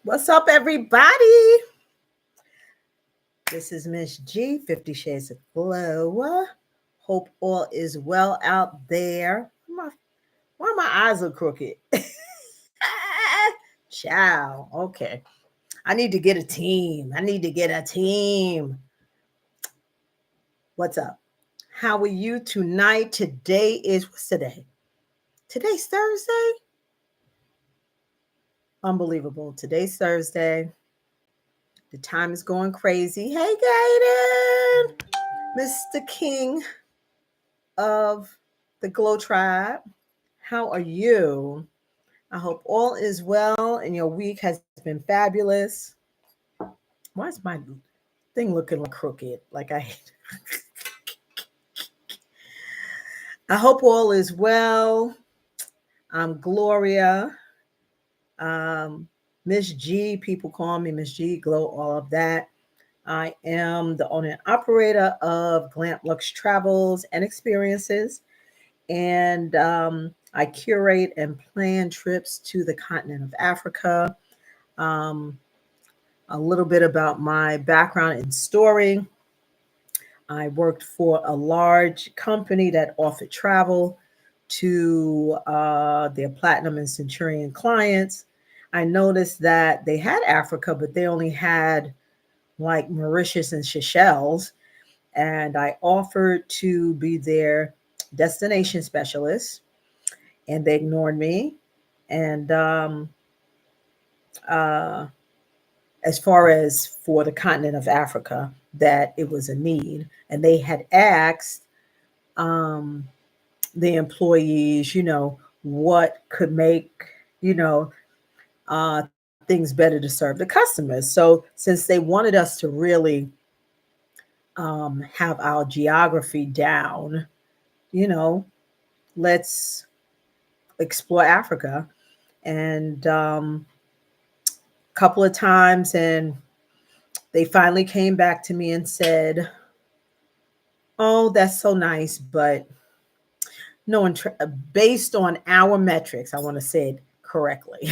What's up, everybody? This is Miss G, 50 Shades of Glow. Hope all is well out there. Why my eyes look crooked? Ciao. Okay. I need to get a team. What's up? How are you tonight? What's today? Today's Thursday? Unbelievable. Today's Thursday. The time is going crazy. Hey, Gaiden, Mr. King of the Glow Tribe. How are you? I hope all is well and your week has been fabulous. Why is my thing looking like crooked? I hope all is well. I'm Gloria. Miss G, people call me Miss G, Glow, all of that. I am the owner and operator of Glamp Lux Travels and Experiences. And I curate and plan trips to the continent of Africa. Um, a little bit about my background and story. I worked for a large company that offered travel to their platinum and centurion clients. I noticed that they had Africa, but they only had like Mauritius and Seychelles. And I offered to be their destination specialist, and they ignored me. And uh, as far as for the continent of Africa, that it was a need, and they had asked um, the employees, what could make, you know, things better to serve the customers. So since they wanted us to really have our geography down, you know, let's explore Africa. And couple of times, and they finally came back to me and said, "Oh, that's so nice, but no one based on our metrics, I want to say it correctly.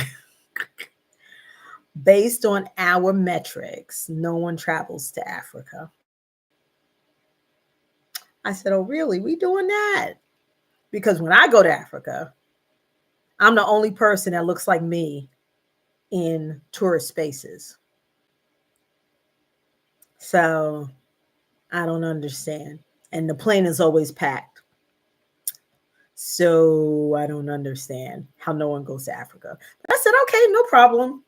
Based on our metrics, no one travels to Africa." I said, "Oh, really? We doing that?" Because when I go to Africa, I'm the only person that looks like me in tourist spaces. So I don't understand. And the plane is always packed. So I don't understand how no one goes to Africa. But I said, okay, no problem.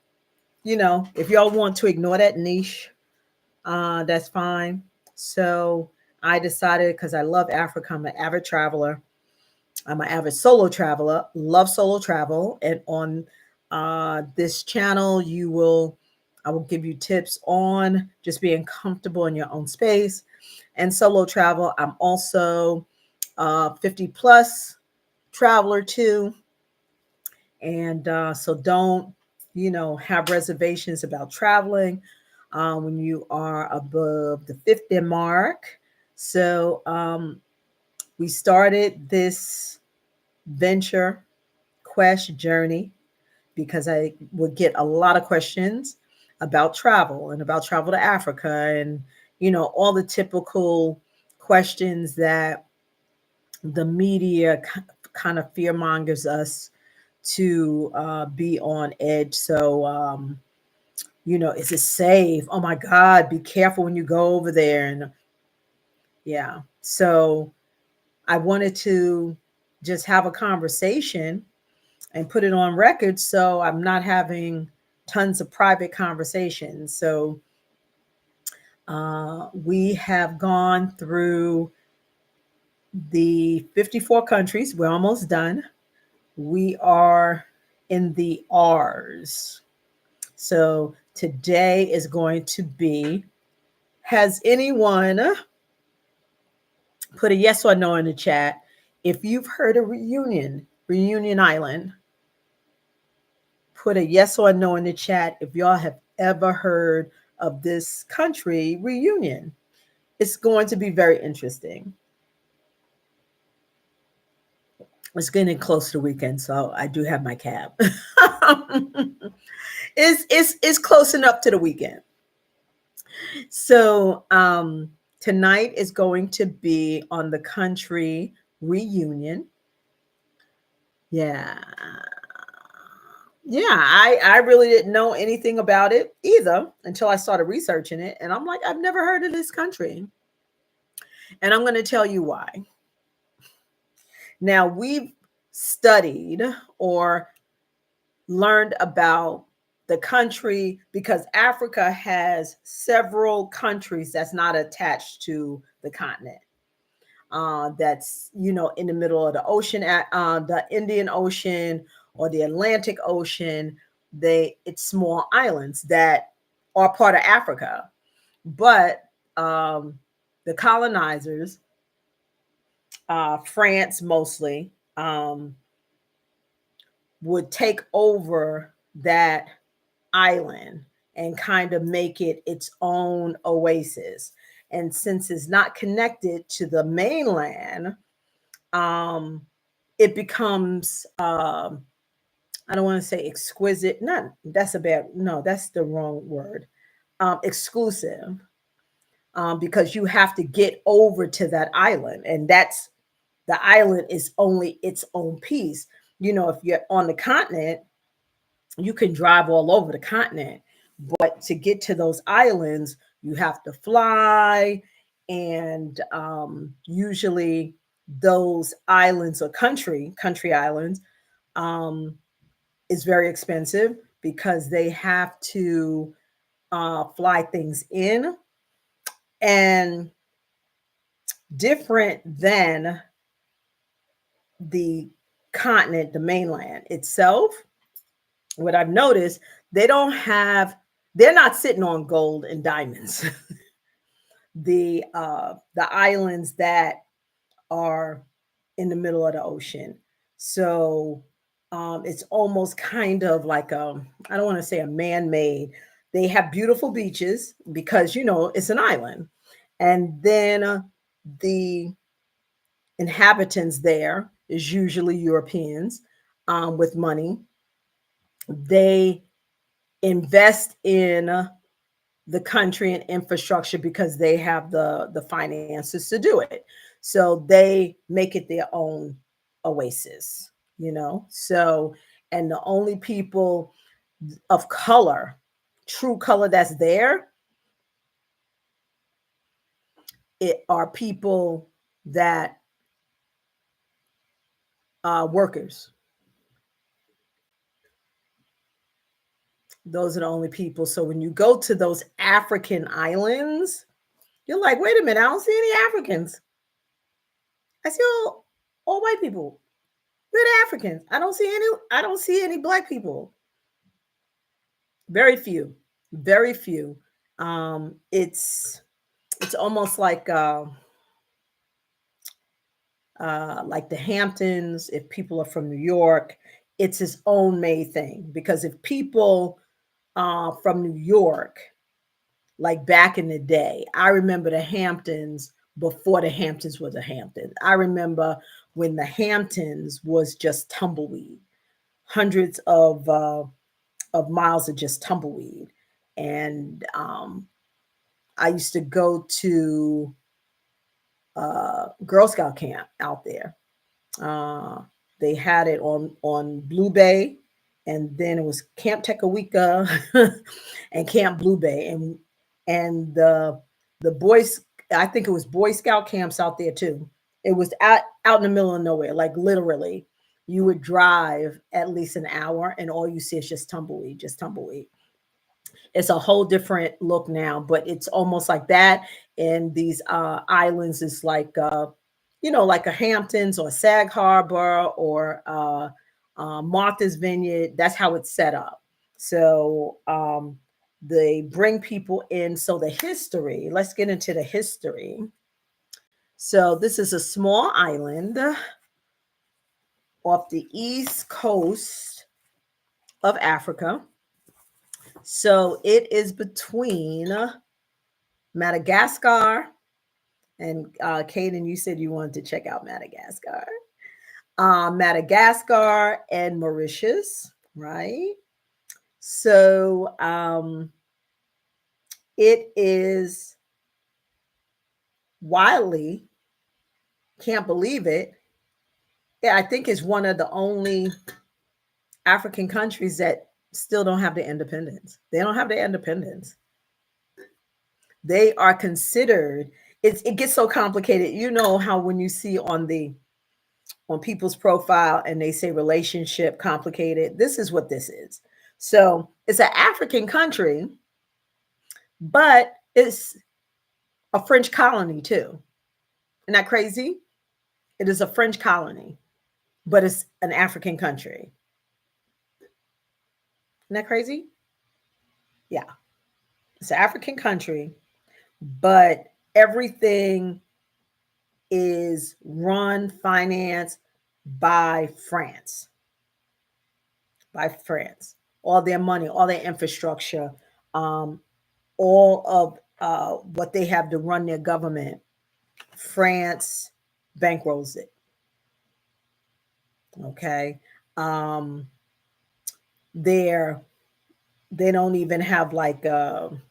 If y'all want to ignore that niche, that's fine. So I decided, because I love Africa, I'm an avid traveler. I'm an avid solo traveler, love solo travel. And on this channel, I will give you tips on just being comfortable in your own space and solo travel. I'm also 50 plus traveler too. And so don't, have reservations about traveling when you are above the 50 mark. So we started this venture quest journey because I would get a lot of questions about travel and about travel to Africa, and all the typical questions that the media kind of fear mongers us to be on edge. So is it safe? Oh my God, be careful when you go over there. And yeah, so I wanted to just have a conversation and put it on record, so I'm not having tons of private conversations. So we have gone through the 54 countries. We're almost done. We are in the R's. So today is going to be, has anyone put a yes or no in the chat if you've heard of Reunion Island? Put a yes or no in the chat if y'all have ever heard of this country, Reunion. It's going to be very interesting. It's getting close to the weekend, so I do have my cab. It's close enough to the weekend. So tonight is going to be on the country reunion. Yeah. Yeah, I really didn't know anything about it either until I started researching it. And I'm like, I've never heard of this country. And I'm going to tell you why. Now, we've studied or learned about the country because Africa has several countries that's not attached to the continent. That's in the middle of the ocean, at the Indian Ocean or the Atlantic Ocean. It's small islands that are part of Africa, but um, the colonizers, France mostly, would take over that island and kind of make it its own oasis. And since it's not connected to the mainland, um, it becomes I don't want to say exquisite. Not that's a bad no, that's the wrong word. Exclusive, because you have to get over to that island, and that's the island is only its own piece. If you're on the continent, you can drive all over the continent, but to get to those islands, you have to fly, and usually those islands or country islands, um, is very expensive because they have to fly things in, and different than the continent, the mainland itself. What I've noticed, they don't have, they're not sitting on gold and diamonds. The islands that are in the middle of the ocean. So it's almost kind of like I don't want to say a man-made. They have beautiful beaches because it's an island, and then the inhabitants there is usually Europeans, with money. They invest in the country and infrastructure because they have the finances to do it. So they make it their own oasis. So, and the only people of color, true color, that's there, it are people that workers. Those are the only people. So when you go to those African islands, you're like, wait a minute, I don't see any Africans. I see all white people. We're the Africans. I don't see any black people. Very few. Very few. It's almost like the Hamptons. If people are from New York, it's its own made thing. Because if people from New York, like back in the day, I remember the Hamptons before the Hamptons was a Hampton. I remember when the Hamptons was just tumbleweed, hundreds of miles of just tumbleweed. And I used to go to Girl Scout camp out there. Uh, they had it on Blue Bay, and then it was Camp Tekawika and Camp Blue Bay, and the boys. I think it was Boy Scout camps out there too. It was out in the middle of nowhere, like literally. You would drive at least an hour, and all you see is just tumbleweed, just tumbleweed. It's a whole different look now, but it's almost like that. And these islands is like like a Hamptons or Sag Harbor or Martha's Vineyard. That's how it's set up. So they bring people in. So the history, let's get into the history. So this is a small island off the east coast of Africa. So it is between Madagascar and Caden. You said you wanted to check out Madagascar. Madagascar, and Mauritius, right? So it is widely, can't believe it. Yeah, I think it's one of the only African countries that still don't have their independence. They don't have their independence. They are considered, it gets so complicated. You know how when you see on people's profile and they say relationship complicated, this is what this is. So it's an African country, but it's a French colony too. Isn't that crazy? It is a French colony, but it's an African country. Isn't that crazy? Yeah. It's an African country, but everything is run, financed by France. By France. All their money, all their infrastructure, um, all of what they have to run their government, France bankrolls it. Okay. Um, they're they don't even have like an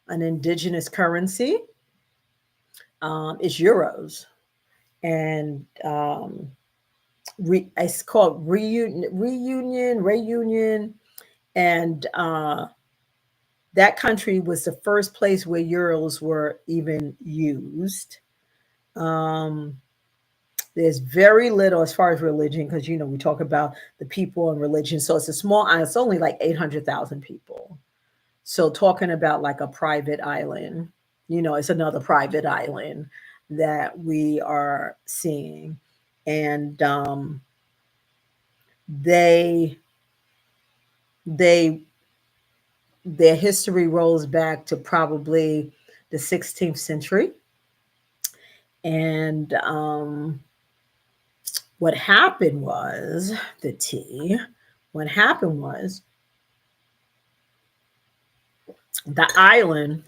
indigenous currency. It's euros, and it's called reunion, and that country was the first place where euros were even used. Um, there's very little as far as religion because we talk about the people and religion, so it's a small island. It's only like 800,000 people. So talking about like a private island, it's another private island that we are seeing. And they they their history rolls back to probably the 16th century. And what happened was the tea. What happened was the island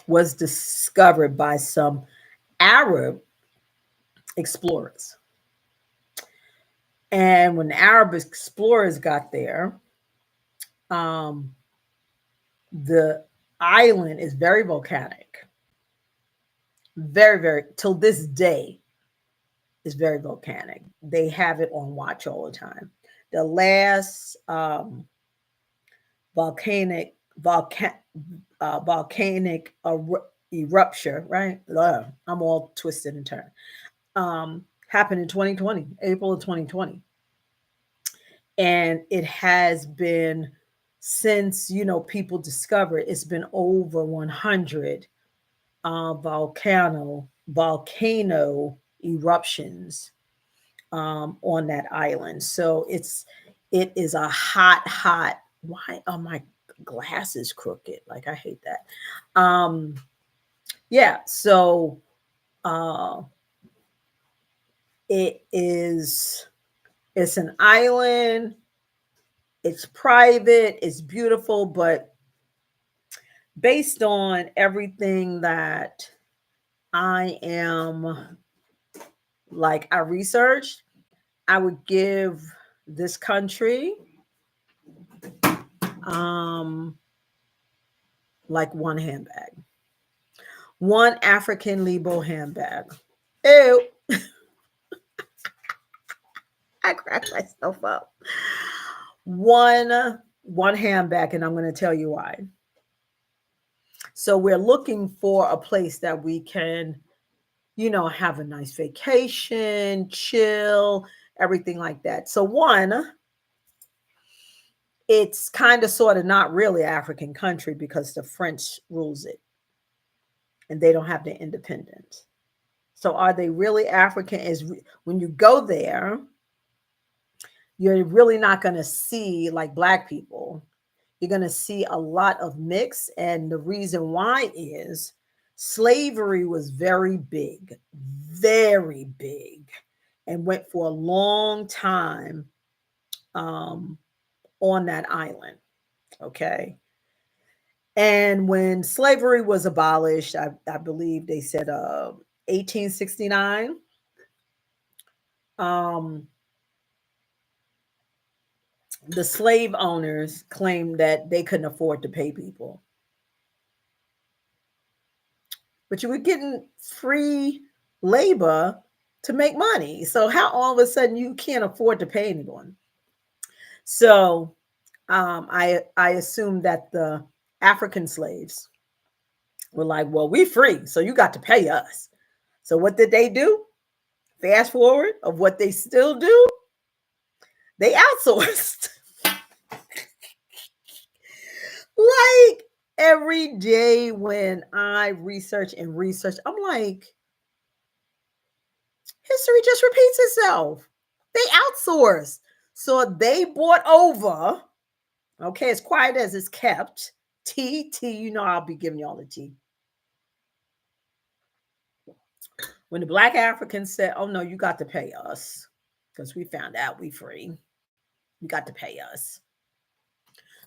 was discovered by some Arab explorers. And when the Arab explorers got there, um, the island is very volcanic. Very, very, till this day, is very volcanic. They have it on watch all the time. The last volcanic volcan volcanic eruption, right? Ugh, I'm all twisted and turned. Happened in 2020, April of 2020, and it has been since people discovered. It's been over 100 volcano eruptions on that island. So it is a hot. Why are my glasses crooked? Like I hate that. Yeah. So uh, it is. It's an island. It's private. It's beautiful, but based on everything that I researched, I would give this country um like one handbag. One African Lebo handbag. Ew. I cracked myself up. One handbag, and I'm going to tell you why. So we're looking for a place that we can, have a nice vacation, chill, everything like that. So one, it's kind of sort of not really African country because the French rules it and they don't have their independence. So are they really African? When you go there, you're really not going to see like black people. You're going to see a lot of mix. And the reason why is slavery was very big, and went for a long time on that island. Okay. And when slavery was abolished, I believe they said 1869, um, the slave owners claimed that they couldn't afford to pay people, but you were getting free labor to make money. So how all of a sudden you can't afford to pay anyone? So I assume that the African slaves were like, well, we free, so you got to pay us. So what did they do? Fast forward of what they still do, they outsourced. Like every day when I research and research, I'm like, history just repeats itself. They outsourced. So they bought over, okay, as quiet as it's kept. T, I'll be giving y'all the T. When the black Africans said, oh no, you got to pay us because we found out we free. You got to pay us.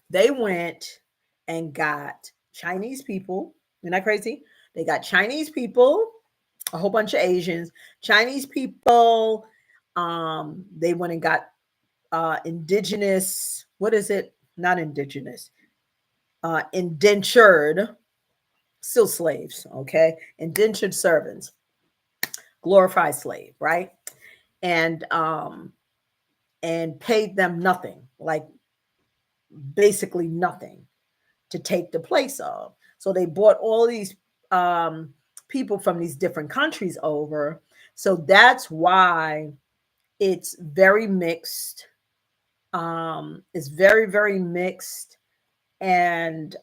They went and got Chinese people. Isn't that crazy? They got Chinese people, a whole bunch of Asians, Chinese people. They went and got indigenous, what is it? Not indigenous, indentured, still slaves, okay? Indentured servants, glorified slave, right? And paid them nothing, like basically nothing to take the place of. So they brought all these people from these different countries over. So that's why it's very mixed. It's very, very mixed, and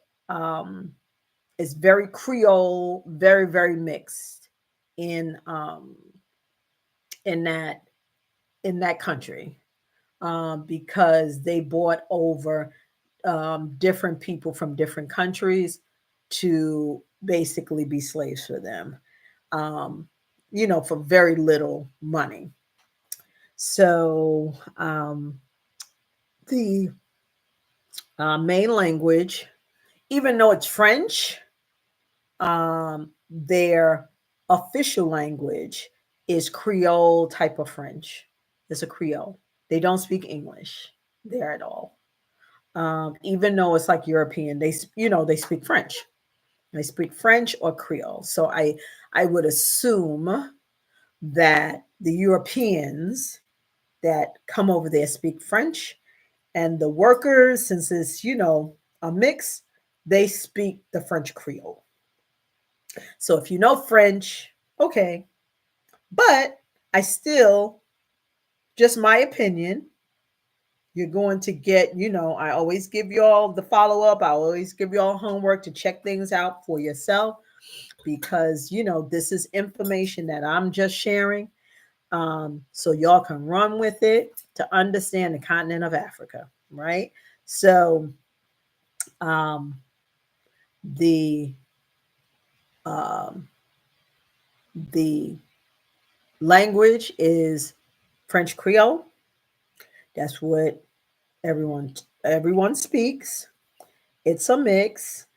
it's very Creole, very, very mixed in in that in that country, because they brought over different people from different countries to basically be slaves for them, um, for very little money. So the main language, even though it's French, their official language is Creole type of French. It's a Creole. They don't speak English there at all. Even though it's like European, they speak French. They speak French or Creole. So I would assume that the Europeans that come over there speak French, and the workers, since it's a mix, they speak the French Creole. So if you know French, okay, but I still, just my opinion, you're going to get, I always give y'all the follow up. I always give y'all homework to check things out for yourself, because, this is information that I'm just sharing. So y'all can run with it to understand the continent of Africa, right? So um, the um, the language is French Creole. That's what everyone speaks. It's a mix.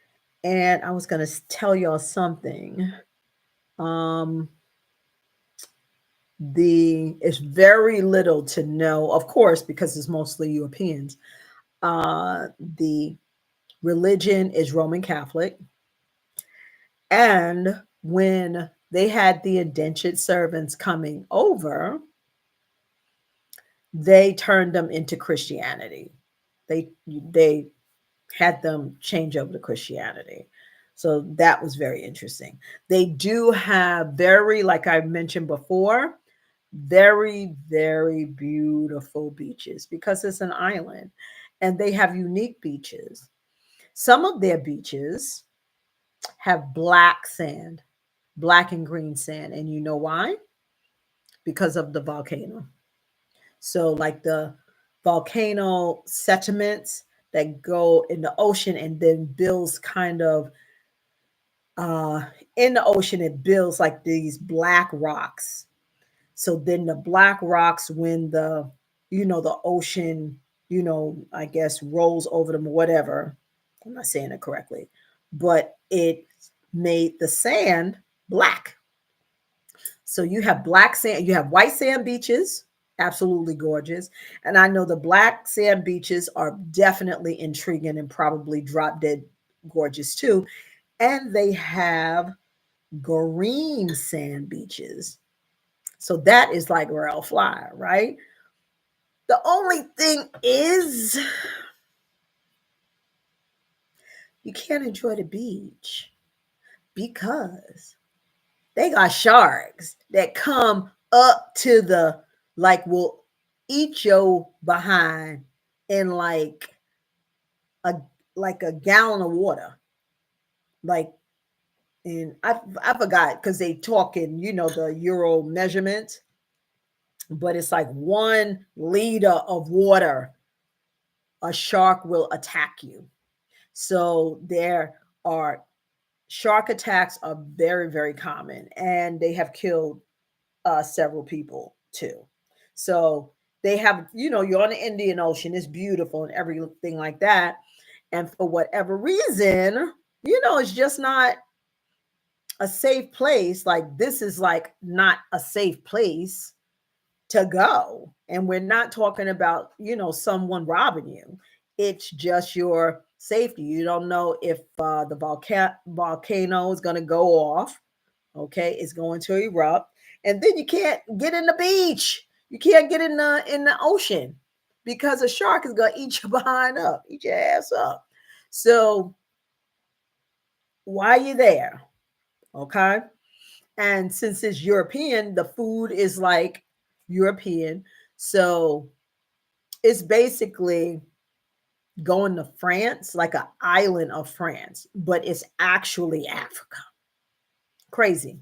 And I was going to tell y'all something. Um, it's very little to know, of course, because it's mostly Europeans. The religion is Roman Catholic. And when they had the indentured servants coming over, they turned them into Christianity. They had them change over to Christianity. So that was very interesting. They do have very, like I mentioned before, very, very beautiful beaches because it's an island, and they have unique beaches. Some of their beaches have black sand, black and green sand. And you know why? Because of the volcano. So, like the volcano sediments that go in the ocean and then builds kind of uh, in the ocean, it builds like these black rocks. So then the black rocks, when the ocean, I guess rolls over them or whatever. I'm not saying it correctly, but it made the sand black. So you have black sand, you have white sand beaches, Absolutely gorgeous. And I know the black sand beaches are definitely intriguing and probably drop dead gorgeous too. And they have green sand beaches. So that is like rail fly, right? The only thing is you can't enjoy the beach because they got sharks that come up to the like will eat your behind in a like a gallon of water. Like and I forgot because they talk in, the euro measurements, but it's like 1 liter of water a shark will attack you. So there are shark attacks are very, very common, and they have killed several people too. So they have, you're on the Indian Ocean, it's beautiful and everything like that. And for whatever reason, it's just not a safe place. Like this is like not a safe place to go. And we're not talking about, someone robbing you. It's just your safety. You don't know if the volcano is going to go off. Okay, it's going to erupt, and then you can't get in the beach. You can't get in the ocean because a shark is going to eat you behind up, eat your ass up. So why you there? Okay, and since it's European, the food is like European. So it's basically going to France, like an island of France, but it's actually Africa. Crazy,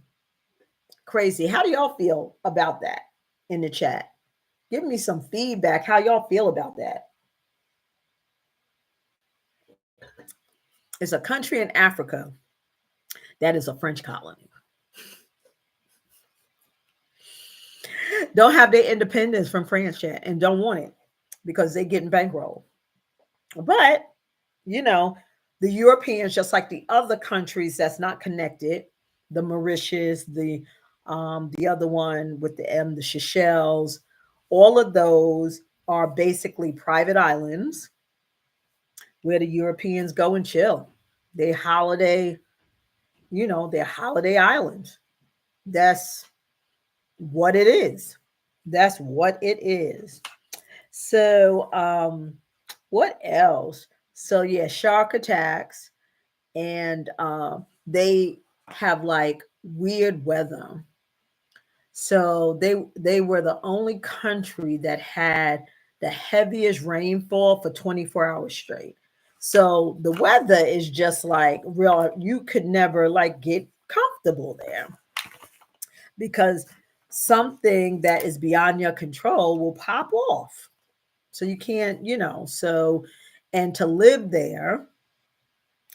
crazy. How do y'all feel about that in the chat? Give me some feedback. How y'all feel about that? It's a country in Africa that is a French colony. Don't have their independence from France yet and don't want it because they're getting bankrolled. But, you know, the Europeans, just like the other countries that's not connected, the Mauritius, the other one with the M, the Seychelles, all of those are basically private islands where the Europeans go and chill. They holiday, they're holiday islands. That's what it is. That's what it is. So, what else? So yeah, shark attacks, and they have like weird weather. So they were the only country that had the heaviest rainfall for 24 hours straight. So the weather is just like real. You could never like get comfortable there because something that is beyond your control will pop off. So you can't, so and to live there,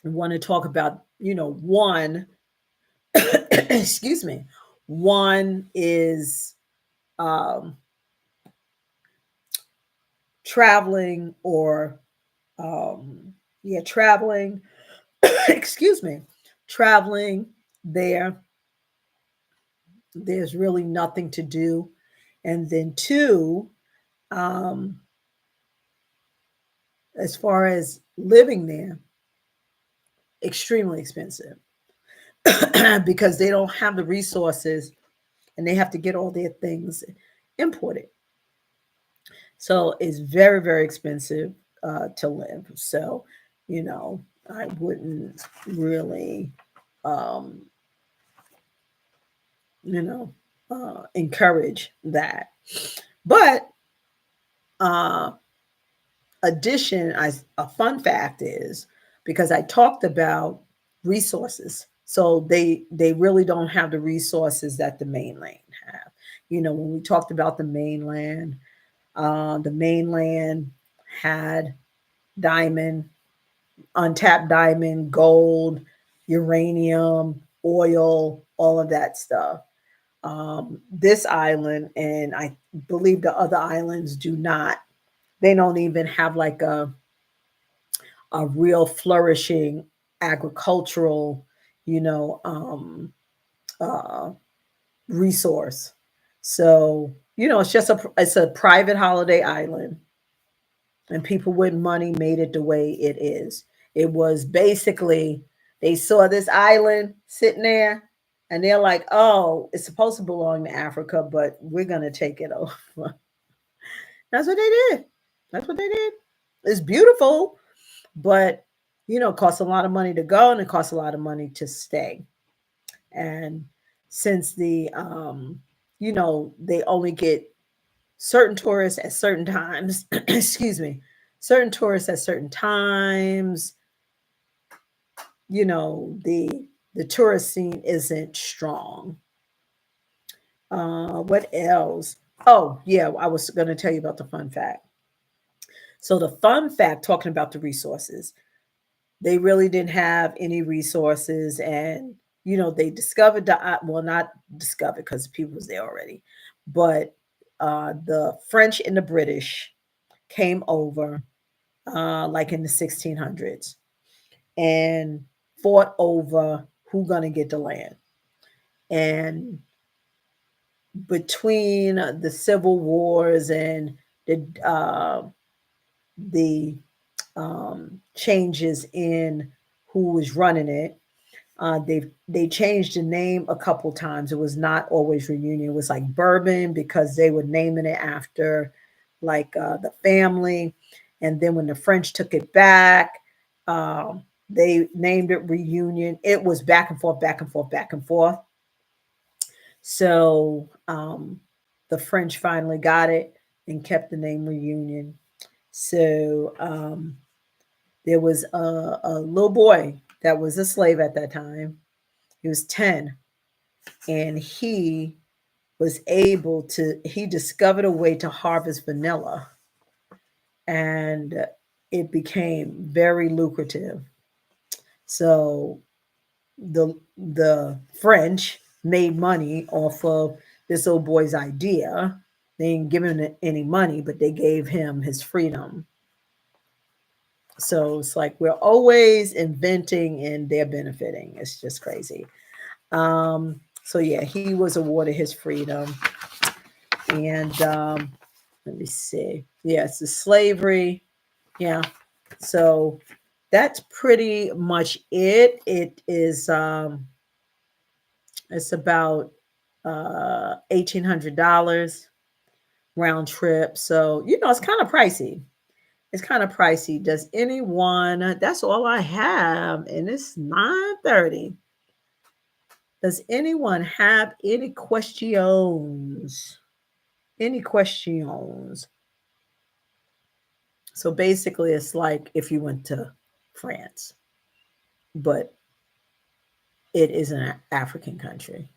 we want to talk about, one, excuse me, one is um, traveling or, traveling, excuse me, traveling there. There's really nothing to do. And then two, um, as far as living there, extremely expensive because they don't have the resources and they have to get all their things imported. So it's very, very expensive to live. So, I wouldn't really, um, you know, encourage that. But uh, a fun fact is because I talked about resources. So they really don't have the resources that the mainland have. When we talked about the mainland had diamond, untapped diamond, gold, uranium, oil, all of that stuff. This island, and I believe the other islands do not, they don't even have like a real flourishing agricultural, you know, um, uh, resource. So, it's a private holiday island, and people with money made it the way it is. It was basically they saw this island sitting there, and they're like, "Oh, it's supposed to belong to Africa, but we're gonna take it over." That's what they did. That's what they did. It's beautiful, but it costs a lot of money to go, and it costs a lot of money to stay. And since they only get certain tourists at certain times, excuse me, certain tourists at certain times, the tourist scene isn't strong. What else? Oh, yeah, I was going to tell you about the fun fact. So the fun fact, talking about the resources, they really didn't have any resources, and they discovered well, not discovered because people was there already, but the French and the British came over like in the 1600s and fought over who gonna get the land. And between the civil wars and the uh, the changes in who was running it, they changed the name a couple times. It was not always Reunion. It was like Bourbon because they were naming it after like the family. And then when the French took it back, they named it Reunion. It was back and forth, back and forth, back and forth. So the French finally got it and kept the name Reunion. So there was a little boy that was a slave at that time. He was 10, and he discovered a way to harvest vanilla, and it became very lucrative. So the French made money off of this old boy's idea. They didn't give him any money, but they gave him his freedom. So it's like we're always inventing and they're benefiting. It's just crazy. So yeah, he was awarded his freedom. And let me see. Yeah, it's the slavery. Yeah. So that's pretty much it. It's about $1,800 round trip. So it's kind of pricey. It's kind of pricey. Does anyone? That's all I have, and it's 9:30. Does anyone have any questions? Any questions? So basically, it's like if you went to France, but it is an African country.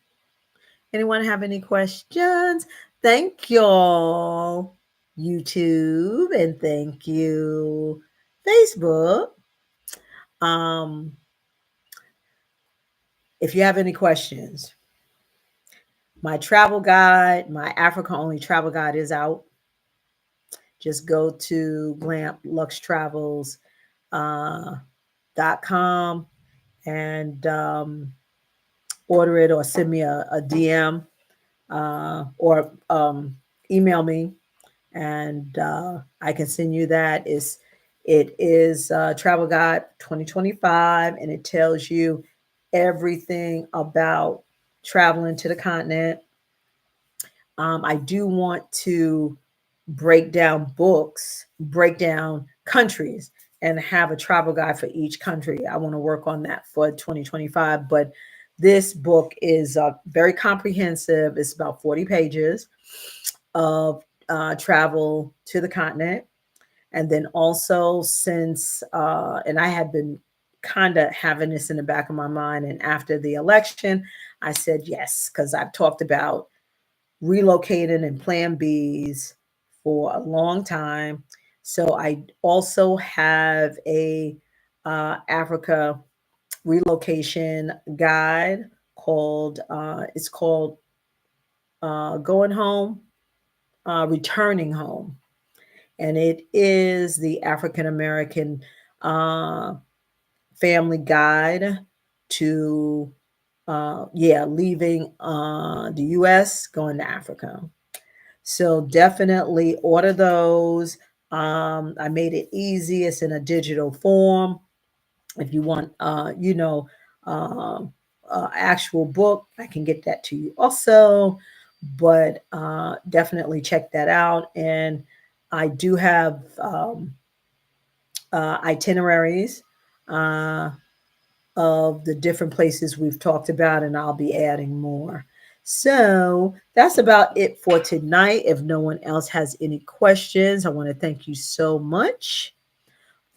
Anyone have any questions? Thank y'all, YouTube, and thank you, Facebook. Um, if you have any questions, my travel guide, my Africa only travel guide is out. Just go to glampluxtravels.com and order it or send me a DM or email me, and I can send you that. It is Travel Guide 2025, and it tells you everything about traveling to the continent. I do want to break down books, break down countries, and have a travel guide for each country. I want to work on that for 2025. But this book is very comprehensive. It's about 40 pages of travel to the continent. And then also, and I had been kind of having this in the back of my mind, and after the election, I said yes, because I've talked about relocating and plan Bs for a long time. So I also have a Africa relocation guide it's called Going Home, Returning Home. And it is the African American uh, family guide to leaving the US, going to Africa. So definitely order those. I made it easy. It's in a digital form. If you want, actual book, I can get that to you also. But definitely check that out. And I do have itineraries uh, of the different places we've talked about, and I'll be adding more. So that's about it for tonight. If no one else has any questions, I want to thank you so much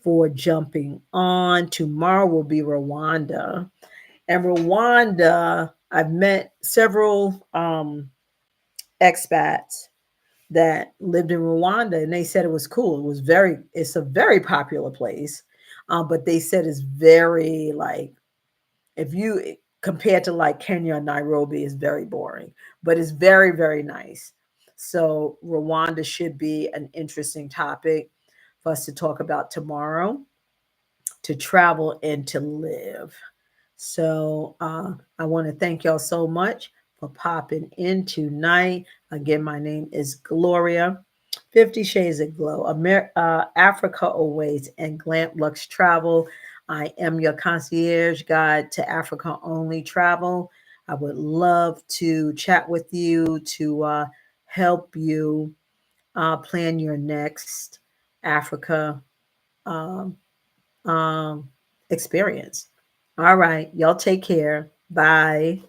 for jumping on. Tomorrow will be Rwanda. And Rwanda, I've met several expats that lived in Rwanda, and they said it was cool. It's a very popular place, but they said it's very like if you compared to like Kenya or Nairobi, is very boring, but it's very very nice. So Rwanda should be an interesting topic for us to talk about tomorrow, to travel and to live. So I want to thank y'all so much for popping in tonight. Again, my name is Gloria. 50 Shades of Glow, Africa Awaits, and Glam Lux Travel. I am your concierge guide to Africa only travel. I would love to chat with you to help you plan your next Africa um, um, experience. All right. Y'all take care. Bye.